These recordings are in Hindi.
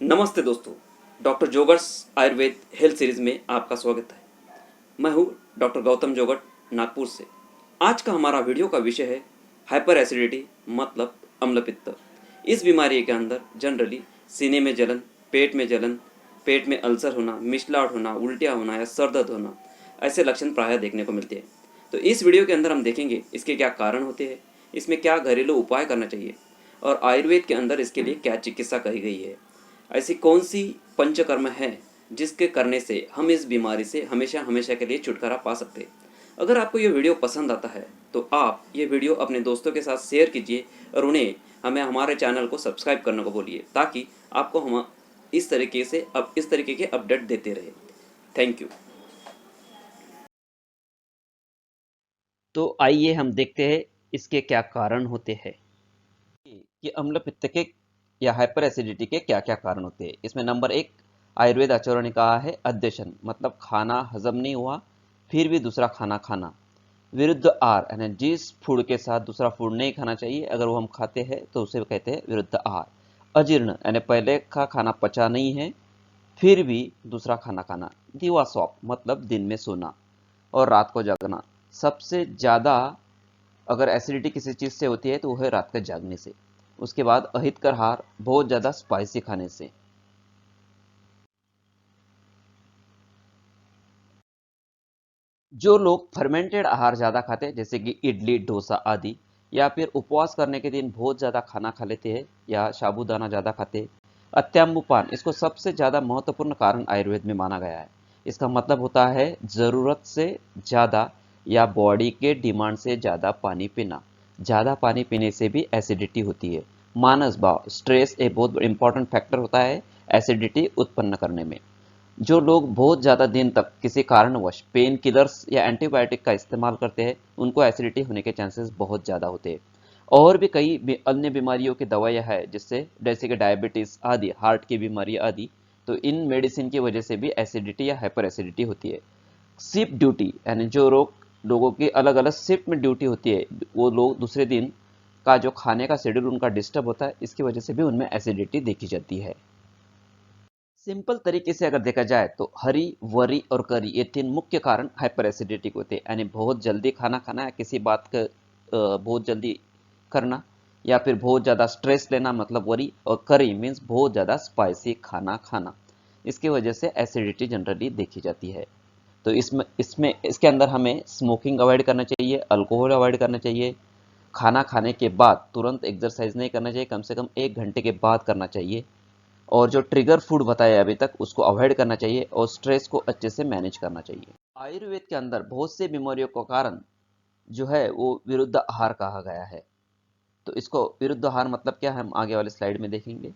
नमस्ते दोस्तों, doctor joggers Ayurveda health series में आपका स्वागत है। मैं हूँ डॉक्टर गौतम जोगट, नागपुर से। आज का हमारा वीडियो का विषय है हाइपर एसिडिटी, मतलब अम्लपित्त। इस बीमारी के अंदर जनरली सीने में जलन, पेट में अल्सर होना, मिचलाहट होना, उल्टियाँ होना या सर दर्द होना, ऐसे लक्षण प्रायः देखने को मिलते हैं। तो इस वीडियो के अंदर हम देखेंगे इसके क्या कारण होते हैं, इसमें क्या घरेलू उपाय करना चाहिए और आयुर्वेद के अंदर इसके लिए क्या चिकित्सा कही गई है। ऐसी कौन सी पंचकर्म है जिसके करने से हम इस बीमारी से हमेशा हमेशा के लिए छुटकारा पा सकते हैं। अगर आपको ये वीडियो पसंद आता है तो आप ये वीडियो अपने दोस्तों के साथ शेयर कीजिए और उन्हें हमारे चैनल को सब्सक्राइब करने को बोलिए, ताकि आपको हम इस तरीके के अपडेट देते रहे। Thank you. तो आइए हम देखते हैं इसके क्या कारण होते हैं कि अम्ल पित्त के या हाइपर एसिडिटी के क्या क्या कारण होते हैं। इसमें नंबर एक, आयुर्वेद आचार्यों ने कहा है अध्यशन, मतलब खाना हजम नहीं हुआ फिर भी दूसरा खाना खाना। विरुद्ध आहार, यानी जिस फूड के साथ दूसरा फूड नहीं खाना चाहिए, अगर वो हम खाते हैं तो उसे कहते हैं विरुद्ध आहार। अजीर्ण, यानी पहले का खाना पचा नहीं है फिर भी दूसरा खाना खाना। दीवा स्वाप, मतलब दिन में सोना और रात को जागना। सबसे ज़्यादा अगर एसिडिटी किसी चीज़ से होती है तो वो है रात के जागने से। उसके बाद अहितकर आहार, बहुत ज़्यादा स्पाइसी खाने से। जो लोग फर्मेंटेड आहार ज़्यादा खाते हैं, जैसे कि इडली डोसा आदि, या फिर उपवास करने के दिन बहुत ज़्यादा खाना खा लेते हैं या साबूदाना ज़्यादा खाते हैं। अत्याम्बुपान, इसको सबसे ज़्यादा महत्वपूर्ण कारण आयुर्वेद में माना गया है। इसका मतलब होता है ज़रूरत से ज़्यादा या बॉडी के डिमांड से ज़्यादा पानी पीना। ज़्यादा पानी पीने से भी एसिडिटी होती है। मानस भाव, स्ट्रेस एक बहुत इंपॉर्टेंट फैक्टर होता है एसिडिटी उत्पन्न करने में। जो लोग बहुत ज़्यादा दिन तक किसी कारणवश पेन किलर्स या एंटीबायोटिक का इस्तेमाल करते हैं, उनको एसिडिटी होने के चांसेस बहुत ज़्यादा होते हैं। और भी कई अन्य बीमारियों की दवाइयाँ हैं जिससे, जैसे कि डायबिटीज़ आदि, हार्ट की बीमारी आदि, तो इन मेडिसिन की वजह से भी एसिडिटी या हाइपर एसिडिटी होती है। शिफ्ट ड्यूटी, यानी जो लोगों की अलग अलग शिफ्ट में ड्यूटी होती है, वो लोग दूसरे दिन का जो खाने का शेड्यूल उनका डिस्टर्ब होता है, इसकी वजह से भी उनमें एसिडिटी देखी जाती है। सिंपल तरीके से अगर देखा जाए तो हरी, वरी और करी, ये तीन मुख्य कारण हाइपर एसिडिटी के होते हैं। यानी बहुत जल्दी खाना खाना या किसी बात का बहुत जल्दी करना, या फिर बहुत ज़्यादा स्ट्रेस लेना, मतलब वरी, और करी मीन्स बहुत ज़्यादा स्पाइसी खाना खाना। इसकी वजह से एसिडिटी जनरली देखी जाती है। तो इसमें इसमें इसके अंदर हमें स्मोकिंग अवॉइड करना चाहिए, अल्कोहल अवॉइड करना चाहिए। खाना खाने के बाद तुरंत एक्सरसाइज नहीं करना चाहिए, कम से कम 1 घंटे के बाद करना चाहिए। और जो ट्रिगर फूड बताया अभी तक, उसको अवॉइड करना चाहिए और स्ट्रेस को अच्छे से मैनेज करना चाहिए। आयुर्वेद के अंदर बहुत से बीमारियों का कारण जो है वो विरुद्ध आहार कहा गया है। तो इसको विरुद्ध आहार मतलब क्या है, हम आगे वाले स्लाइड में देखेंगे।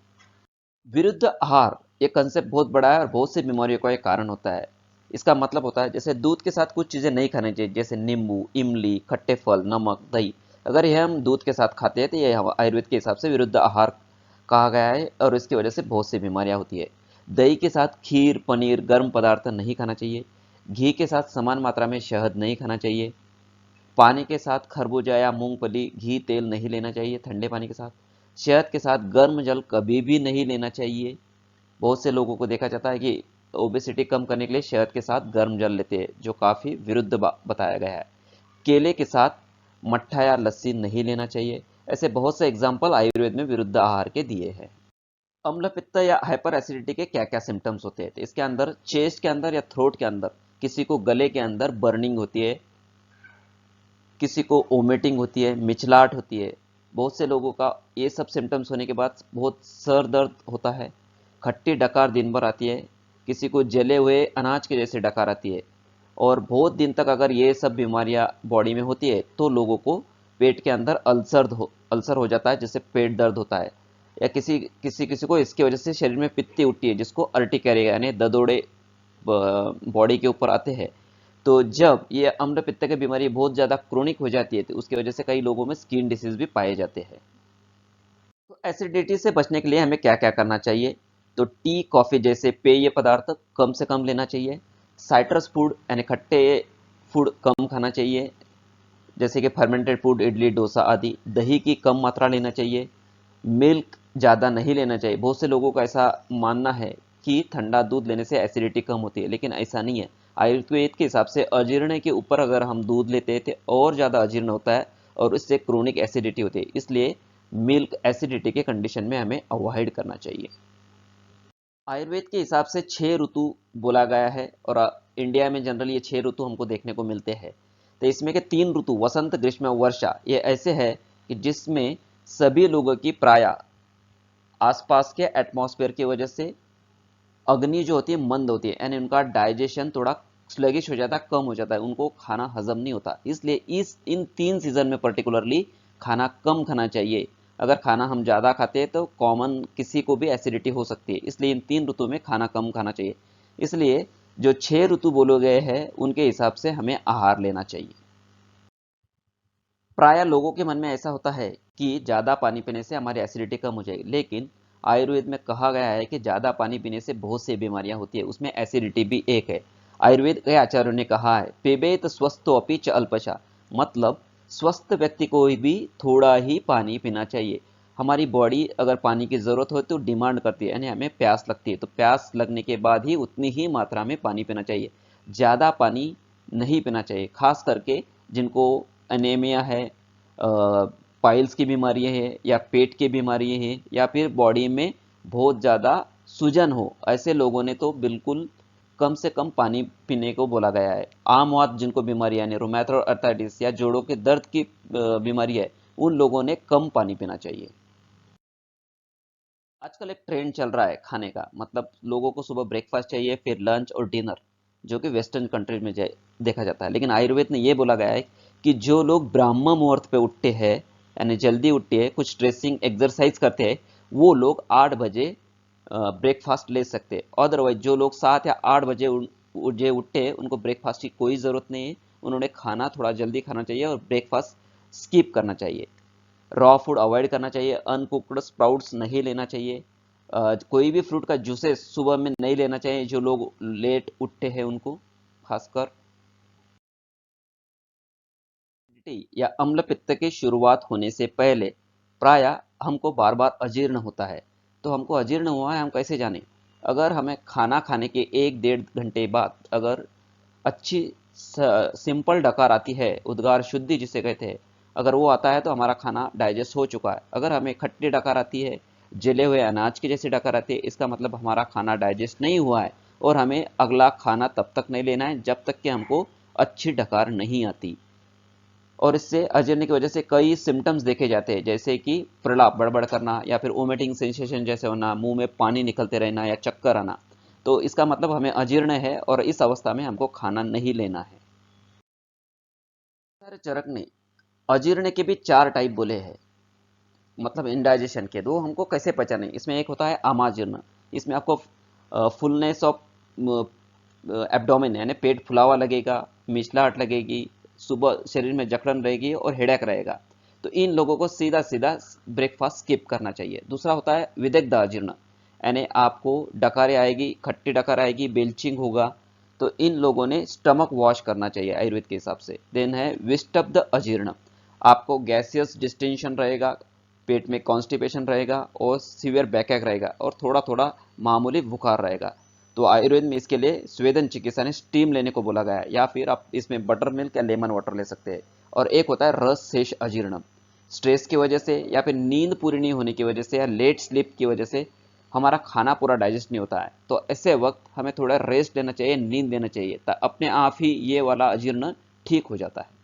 विरुद्ध आहार ये कंसेप्ट बहुत बड़ा है और बहुत से बीमारियों का एक कारण होता है। इसका मतलब होता है, जैसे दूध के साथ कुछ चीज़ें नहीं खानी चाहिए, जैसे नींबू, इमली, खट्टे फल, नमक, दही। अगर यह हम दूध के साथ खाते हैं तो यह आयुर्वेद के हिसाब से विरुद्ध आहार कहा गया है और इसकी वजह से बहुत सी बीमारियां होती है। दही के साथ खीर, पनीर, गर्म पदार्थ नहीं खाना चाहिए। घी के साथ समान मात्रा में शहद नहीं खाना चाहिए। पानी के साथ खरबूजा या मूंगफली, घी, तेल नहीं लेना चाहिए ठंडे पानी के साथ। शहद के साथ गर्म जल कभी भी नहीं लेना चाहिए। बहुत से लोगों को देखा जाता है कि ओबेसिटी कम करने के लिए शहद के साथ गर्म जल लेते हैं, जो काफ़ी विरुद्ध बताया गया है। केले के साथ मट्ठा या लस्सी नहीं लेना चाहिए। ऐसे बहुत से एग्जाम्पल आयुर्वेद में विरुद्ध आहार के दिए हैं। अम्ल पित्त या हाइपर एसिडिटी के क्या क्या सिम्टम्स होते हैं, तो इसके अंदर चेस्ट के अंदर या थ्रोट के अंदर किसी को गले के अंदर बर्निंग होती है, किसी को वोमिटिंग होती है, मिचलाहट होती है। बहुत से लोगों का ये सब सिम्टम्स होने के बाद बहुत सर दर्द होता है। खट्टी डकार दिन भर आती है। किसी को जले हुए अनाज के जैसे डकार आती है। और बहुत दिन तक अगर ये सब बीमारियां बॉडी में होती है तो लोगों को पेट के अंदर अल्सर हो जाता है, जिससे पेट दर्द होता है। या किसी किसी किसी को इसकी वजह से शरीर में पित्ती उठती है, जिसको अर्टिकेरिया यानी ददोड़े बॉडी के ऊपर आते हैं। तो जब ये अम्ल पित्त की बीमारी बहुत ज़्यादा क्रोनिक हो जाती है तो उसकी वजह से कई लोगों में स्किन डिसीज भी पाए जाते हैं। तो एसिडिटी से बचने के लिए हमें क्या क्या करना चाहिए, तो टी, कॉफ़ी जैसे पेय पदार्थ कम से कम लेना चाहिए। साइट्रस फूड यानी खट्टे फूड कम खाना चाहिए, जैसे कि फर्मेंटेड फूड, इडली डोसा आदि। दही की कम मात्रा लेना चाहिए। मिल्क ज़्यादा नहीं लेना चाहिए। बहुत से लोगों का ऐसा मानना है कि ठंडा दूध लेने से एसिडिटी कम होती है, लेकिन ऐसा नहीं है। आयुर्वेद के हिसाब से अजीर्ण के ऊपर अगर हम दूध लेते हैं तो और ज़्यादा अजीर्ण होता है और इससे क्रोनिक एसिडिटी होती है। इसलिए मिल्क एसिडिटी के कंडीशन में हमें अवॉइड करना चाहिए। आयुर्वेद के हिसाब से 6 ऋतु बोला गया है और इंडिया में जनरली ये 6 ऋतु हमको देखने को मिलते हैं। तो इसमें के 3 ऋतु वसंत, ग्रीष्म और वर्षा ये ऐसे है कि जिसमें सभी लोगों की प्राय आसपास के एटमॉस्फेयर की वजह से अग्नि जो होती है मंद होती है, यानी उनका डाइजेशन थोड़ा स्लगिश हो जाता है, कम हो जाता है, उनको खाना हजम नहीं होता। इसलिए इस इन 3 सीजन में पर्टिकुलरली खाना कम खाना चाहिए। अगर खाना हम ज़्यादा खाते हैं तो कॉमन किसी को भी एसिडिटी हो सकती है। इसलिए इन 3 ऋतु में खाना कम खाना चाहिए। इसलिए जो 6 ऋतु बोले गए हैं उनके हिसाब से हमें आहार लेना चाहिए। प्राय लोगों के मन में ऐसा होता है कि ज़्यादा पानी पीने से हमारी एसिडिटी कम हो जाएगी, लेकिन आयुर्वेद में कहा गया है कि ज़्यादा पानी पीने से बहुत सी बीमारियां होती है, उसमें एसिडिटी भी एक है। आयुर्वेद के आचार्यों ने कहा है, पिबेत स्वस्थो अपि च अल्पशा, मतलब स्वस्थ व्यक्ति को भी थोड़ा ही पानी पीना चाहिए। हमारी बॉडी अगर पानी की ज़रूरत हो तो डिमांड करती है, यानी हमें प्यास लगती है, तो प्यास लगने के बाद ही उतनी ही मात्रा में पानी पीना चाहिए। ज़्यादा पानी नहीं पीना चाहिए, खास करके जिनको एनीमिया है, पाइल्स की बीमारियां हैं या पेट की बीमारियां हैं या फिर बॉडी में बहुत ज़्यादा सूजन हो, ऐसे लोगों ने तो बिल्कुल कम से कम पानी पीने को बोला गया है। आम वात जिनको बीमारी यानी रोमैटॉइड अर्थराइटिस या जोड़ों के दर्द की बीमारी है, उन लोगों ने कम पानी पीना चाहिए। आजकल एक ट्रेंड चल रहा है खाने का, मतलब लोगों को सुबह ब्रेकफास्ट चाहिए, फिर लंच और डिनर, जो कि वेस्टर्न कंट्री में देखा जाता है। लेकिन आयुर्वेद ने यह बोला गया है कि जो लोग ब्राह्म मुहूर्त पे उठते हैं, यानी जल्दी उठते हैं, कुछ स्ट्रेसिंग एक्सरसाइज करते हैं, वो लोग 8 बजे ब्रेकफास्ट ले सकते हैं। अदरवाइज जो लोग 7 या 8 बजे उठे उठते हैं, उनको ब्रेकफास्ट की कोई ज़रूरत नहीं है। उन्होंने खाना थोड़ा जल्दी खाना चाहिए और ब्रेकफास्ट स्किप करना चाहिए। रॉ फूड अवॉइड करना चाहिए, अनकुक्ड स्प्राउट्स नहीं लेना चाहिए, कोई भी फ्रूट का जूसेस सुबह में नहीं लेना चाहिए। जो लोग लेट उठते हैं उनको खासकर या अम्ल पित्त की शुरुआत होने से पहले प्राय हमको बार बार अजीर्ण होता है। तो हमको अजीर्ण हुआ है हम कैसे जाने? अगर हमें खाना खाने के 1 डेढ़ घंटे बाद अगर अच्छी सिंपल डकार आती है, उद्गार शुद्धि जिसे कहते हैं, अगर वो आता है तो हमारा खाना डाइजेस्ट हो चुका है। अगर हमें खट्टी डकार आती है, जले हुए अनाज की जैसी डकार आती है, इसका मतलब हमारा खाना डाइजेस्ट नहीं हुआ है और हमें अगला खाना तब तक नहीं लेना है जब तक कि हमको अच्छी डकार नहीं आती। और इससे अजीर्ण की वजह से कई सिम्टम्स देखे जाते हैं, जैसे कि प्रलाप, बड़बड़ करना या फिर वोमिटिंग सेंसेशन जैसे होना, मुंह में पानी निकलते रहना या चक्कर आना। तो इसका मतलब हमें अजीर्ण है और इस अवस्था में हमको खाना नहीं लेना है। सारे चरक ने अजीर्ण के भी 4 टाइप बोले हैं, मतलब इंडाइजेशन के। दो हमको कैसे पहचाने? इसमें एक होता है अमाजीर्ण, इसमें आपको फुलनेस ऑफ एब्डोमेन यानी पेट फुला हुआ लगेगा, मिचलाहट लगेगी, सुबह शरीर में जकड़न रहेगी और हेडेक रहेगा। तो इन लोगों को सीधा सीधा ब्रेकफास्ट स्किप करना चाहिए। दूसरा होता है विदग्ध अजीर्ण, यानी आपको डकारें आएगी, खट्टी डकार आएगी, बेल्चिंग होगा, तो इन लोगों ने स्टमक वॉश करना चाहिए आयुर्वेद के हिसाब से। देन है विस्टब्ध अजीर्ण, आपको गैसियस डिस्टेंशन रहेगा, पेट में कॉन्स्टिपेशन रहेगा और सीवियर बैकएक रहेगा और थोड़ा थोड़ा मामूली बुखार रहेगा। तो आयुर्वेद में इसके लिए स्वेदन चिकित्सा ने स्टीम लेने को बोला गया है, या फिर आप इसमें बटर मिल्क या लेमन वाटर ले सकते हैं। और एक होता है रस शेष अजीर्ण, स्ट्रेस की वजह से या फिर नींद पूरी नहीं होने की वजह से या लेट स्लीप की वजह से हमारा खाना पूरा डाइजेस्ट नहीं होता है, तो ऐसे वक्त हमें थोड़ा रेस्ट लेना चाहिए, नींद लेना चाहिए, अपने आप ही ये वाला अजीर्ण ठीक हो जाता है।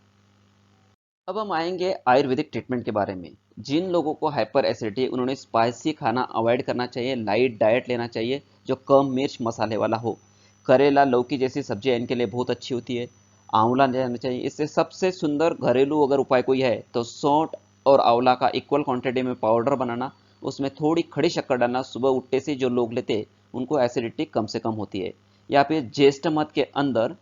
अब हम आएंगे आयुर्वेदिक ट्रीटमेंट के बारे में। जिन लोगों को हाइपर एसिडिटी है उन्होंने स्पाइसी खाना अवॉइड करना चाहिए, लाइट डाइट लेना चाहिए जो कम मिर्च मसाले वाला हो। करेला, लौकी जैसी सब्जियां इनके लिए बहुत अच्छी होती है। आंवला लेना चाहिए। इससे सबसे सुंदर घरेलू अगर उपाय कोई है तो सौंठ और आंवला का इक्वल क्वांटिटी में पाउडर बनाना, उसमें थोड़ी खड़ी शक्कर डालना। सुबह उठते से जो लोग लेते हैं उनको एसिडिटी कम से कम होती है। या फिर ज्येष्ठ मध के अंदर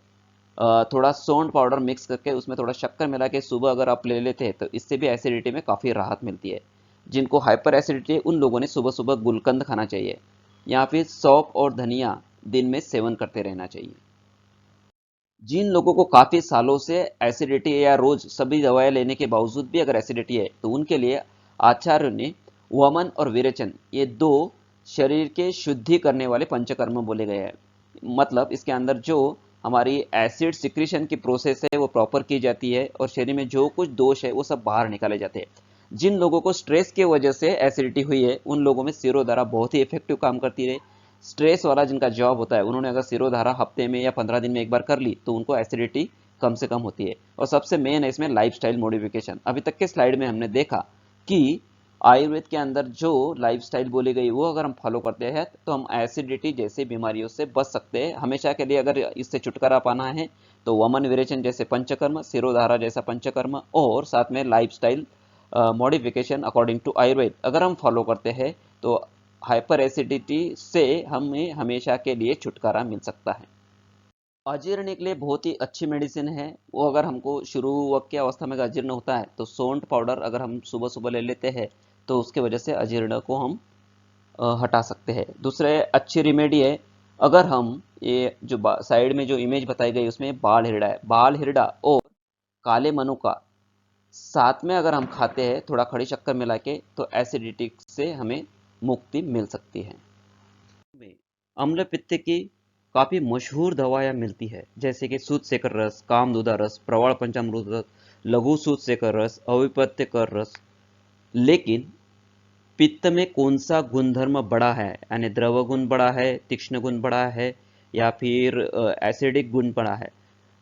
थोड़ा सौंठ पाउडर मिक्स करके उसमें थोड़ा शक्कर मिला के सुबह अगर आप ले लेते हैं तो इससे भी एसिडिटी में काफ़ी राहत मिलती है। जिनको हाइपर एसिडिटी है उन लोगों ने सुबह सुबह गुलकंद खाना चाहिए, या फिर सौंफ और धनिया दिन में सेवन करते रहना चाहिए। जिन लोगों को काफ़ी सालों से एसिडिटी है या रोज सभी दवाएं लेने के बावजूद भी अगर एसिडिटी है तो उनके लिए आचार्यों ने वमन और विरेचन ये दो शरीर के शुद्धि करने वाले पंचकर्म बोले गए हैं। मतलब इसके अंदर जो हमारी एसिड सिक्रीशन की प्रोसेस है वो प्रॉपर की जाती है और शरीर में जो कुछ दोष है वो सब बाहर निकाले जाते हैं। जिन लोगों को स्ट्रेस की वजह से एसिडिटी हुई है उन लोगों में सिरोधारा बहुत ही इफेक्टिव काम करती है। स्ट्रेस वाला जिनका जॉब होता है उन्होंने अगर सिरोधारा हफ्ते में या 15 दिन में एक बार कर ली तो उनको एसिडिटी कम से कम होती है। और सबसे मेन है इसमें लाइफस्टाइल मॉडिफिकेशन। अभी तक के स्लाइड में हमने देखा कि आयुर्वेद के अंदर जो लाइफस्टाइल बोली गई वो अगर हम फॉलो करते हैं तो हम एसिडिटी जैसी बीमारियों से बच सकते हैं हमेशा के लिए। अगर इससे छुटकारा पाना है तो वमन विरेचन जैसे पंचकर्म, सिरोधारा जैसा पंचकर्म और साथ में lifestyle modification according to Ayurveda अगर हम फॉलो करते हैं तो हाइपर एसिडिटी से हमें हमेशा के लिए छुटकारा मिल सकता है। अजीर्ण के लिए बहुत ही अच्छी मेडिसिन है। वो अगर हमको शुरू वक्त की अवस्था में अजीर्ण होता है तो सौंठ पाउडर अगर हम सुबह सुबह ले लेते हैं तो उसके वजह से अजीर्ण को हम हटा सकते हैं। दूसरे अच्छी रेमेडी है, अगर हम ये जो साइड में जो इमेज बताई गई उसमें बाल हिरड़ा है, बाल हिरड़ा और काले मनुका साथ में अगर हम खाते हैं थोड़ा खड़ी शक्कर मिला के तो एसिडिटी से हमें मुक्ति मिल सकती है। अम्ल पित्त की काफी मशहूर दवाएं मिलती है जैसे कि सूत सेकर रस, कामदूधा रस, प्रवाल पंचामृत रस, लघु सूत सेकर रस, अविपत्यकर रस। लेकिन पित्त में कौन सा गुणधर्म बड़ा है, यानी द्रव गुण बड़ा है, तीक्ष्ण गुण बड़ा है या फिर एसिडिक गुण बड़ा है,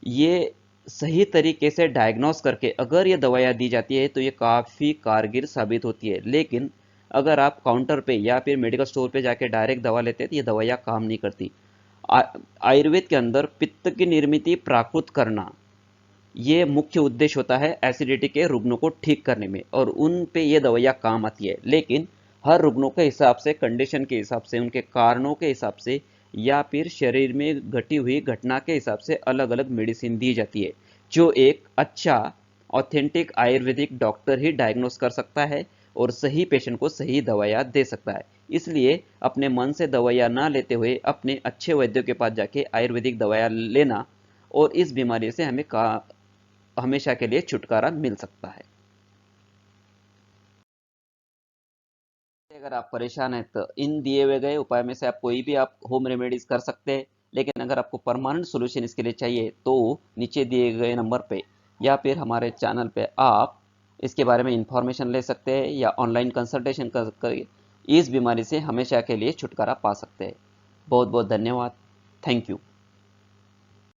ये सही तरीके से डायग्नोस करके अगर ये दवाइयाँ दी जाती है तो ये काफ़ी कारगर साबित होती है। लेकिन अगर आप काउंटर पे या फिर मेडिकल स्टोर पे जाके डायरेक्ट दवा लेते हैं तो ये दवाइयाँ काम नहीं करती। आयुर्वेद के अंदर पित्त की निर्मिति प्राकृत करना ये मुख्य उद्देश्य होता है एसिडिटी के रुग्णों को ठीक करने में और उन पे ये दवाइयाँ काम आती है। लेकिन हर रुग्णों के हिसाब से, कंडीशन के हिसाब से, उनके कारणों के हिसाब से या फिर शरीर में घटी हुई घटना के हिसाब से अलग अलग मेडिसिन दी जाती है जो एक अच्छा ऑथेंटिक आयुर्वेदिक डॉक्टर ही डायग्नोस कर सकता है और सही पेशेंट को सही दवाइयाँ दे सकता है। इसलिए अपने मन से दवाइयाँ ना लेते हुए अपने अच्छे वैद्यों के पास जाके आयुर्वेदिक दवाइयाँ लेना और इस बीमारी से हमें हमेशा के लिए छुटकारा मिल सकता है। अगर आप परेशान हैं तो इन दिए हुए गए उपाय में से आप कोई भी आप होम रेमेडीज कर सकते हैं। लेकिन अगर आपको परमानेंट सॉल्यूशन इसके लिए चाहिए तो नीचे दिए गए नंबर पे या फिर हमारे चैनल पे आप इसके बारे में इंफॉर्मेशन ले सकते हैं या ऑनलाइन कंसल्टेशन कर इस बीमारी से हमेशा के लिए छुटकारा पा सकते हैं। बहुत बहुत धन्यवाद। Thank you.